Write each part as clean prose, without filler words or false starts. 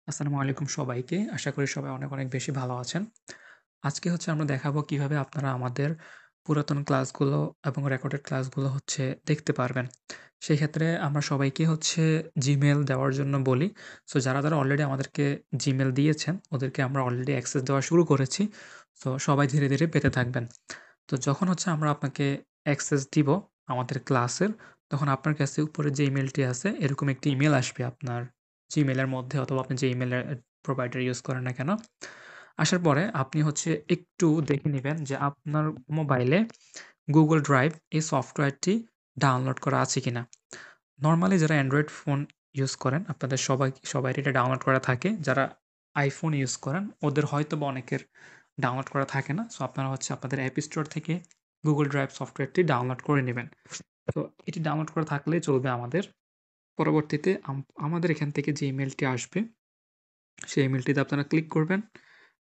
আসসালামু আলাইকুম সবাইকে। আশা করি সবাই অনেক, অনেক বেশি ভালো আছেন। আজকে আমরা দেখাবো কিভাবে আপনারা আমাদের পুরাতন ক্লাসগুলো এবং রেকর্ডেড ক্লাসগুলো দেখতে পারবেন। সেক্ষেত্রে আমরা সবাইকে Gmail দেওয়ার জন্য বলি। সো যারা অলরেডি আমাদেরকে Gmail দিয়েছেন, ওদেরকে আমরা অলরেডি অ্যাক্সেস দেওয়া শুরু করেছি। সো সবাই ধীরে, ধীরে পেতে থাকবেন। তো যখন আমরা আপনাকে অ্যাক্সেস দিব আমাদের ক্লাসের, তখন আপনার কাছে উপরে যে ইমেইলটি আছে, এরকম একটি ইমেইল আসবে আপনার Gmail এর মধ্যে অথবা আপনি যে ইমেইলের প্রোভাইডার ইউজ করেন না কেন। আসার পরে আপনি একটু দেখে নিবেন যে আপনার মোবাইলে Google Drive এই সফটওয়্যারটি ডাউনলোড করা আছে কিনা। নরমালি যারা অ্যান্ড্রয়েড ফোন ইউজ করেন, আপনাদের সবারই এটা ডাউনলোড করা থাকে। যারা iPhone ইউজ করেন, ওদের হয়তোবা অনেকের ডাউনলোড করা থাকে না। সো আপনারা আপনাদের অ্যাপ স্টোর থেকে Google Drive সফটওয়্যারটি ডাউনলোড করে নিবেন। তো এটি ডাউনলোড করা থাকলেই চলবে আমাদের। পরবর্তীতে আমাদের এখান থেকে যে ইমেইলটি আসবে, সেই ইমেইলটিতে আপনারা ক্লিক করবেন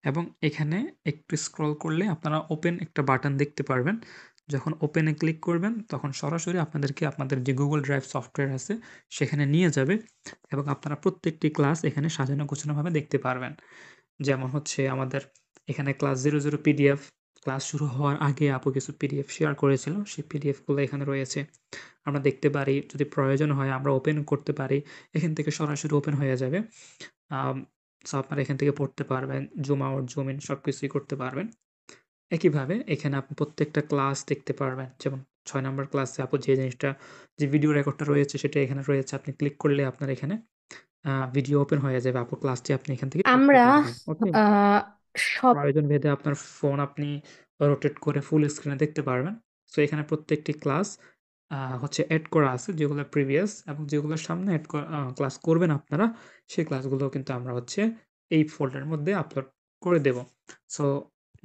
এবং এখানে একটু স্ক্রল করলে আপনারা ওপেন একটা বাটন দেখতে পারবেন। যখন ওপেনে ক্লিক করবেন, তখন সরাসরি আপনাদেরকে আপনাদের যে Google Drive সফটওয়্যার আছে, সেখানে নিয়ে যাবে এবং আপনারা প্রত্যেকটি ক্লাস এখানে সাজানো গোছানোভাবে দেখতে পারবেন। যেমন আমাদের এখানে ক্লাস 00 পিডিএফ, ক্লাস শুরু হওয়ার আগে আপু কিছু পিডিএফ শেয়ার করেছিল। সেই পিডিএফগুলো এখানে রয়েছে। আমরা দেখতে পারি, যদি প্রয়োজন হয় আমরা ওপেন করতে পারি। এখান থেকে সরাসরি ওপেন হয়ে যাবে। আম সো আপনারা এখান থেকে পড়তে পারবেন। জুম আউট, জুম ইন সবকিছুই করতে পারবেন। একইভাবে এখানে আপনি প্রত্যেকটা ক্লাস দেখতে পারবেন। যেমন ৬ নাম্বার ক্লাসে আপু যে জিনিসটা, যে ভিডিও রেকর্ডটা রয়েছে সেটা এখানে রয়েছে। আপনি ক্লিক করলে আপনার এখানে ভিডিও ওপেন হয়ে যাবে। আপুর ক্লাসটি আপনি এখান থেকে দেখতে আমরা পারবেন। ওকে? আহ, সব প্রয়োজন ভেদে আপনার ফোন আপনি রোটেট করে ফুল স্ক্রিনে দেখতে পারবেন। সো এখানে প্রত্যেকটি ক্লাস এড করা আছে, যেগুলো প্রিভিয়াস এবং যেগুলোর সামনে এড করা ক্লাস করবেন আপনারা, সেই ক্লাসগুলোও কিন্তু আমরা এই ফোল্ডারের মধ্যে আপলোড করে দেব। সো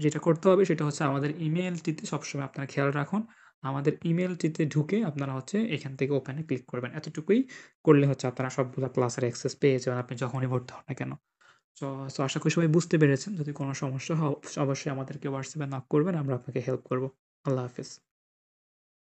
যেটা করতে হবে সেটা আমাদের ইমেইলটিতে সবসময় আপনারা খেয়াল রাখুন। আমাদের ইমেইলটিতে ঢুকে আপনারা এখান থেকে ওপেনে ক্লিক করবেন। এতটুকুই করলে আপনারা সবগুলা ক্লাসের অ্যাক্সেস পেয়ে যাবেন, আপনি যখনই ভর্তি হন না কেন। সো সো আশা করি সবাই বুঝতে পেরেছেন। যদি কোনো সমস্যা হয় অবশ্যই আমাদেরকে WhatsApp এ নক করবেন। আমরা আপনাকে হেল্প করব। আল্লাহ হাফেজ।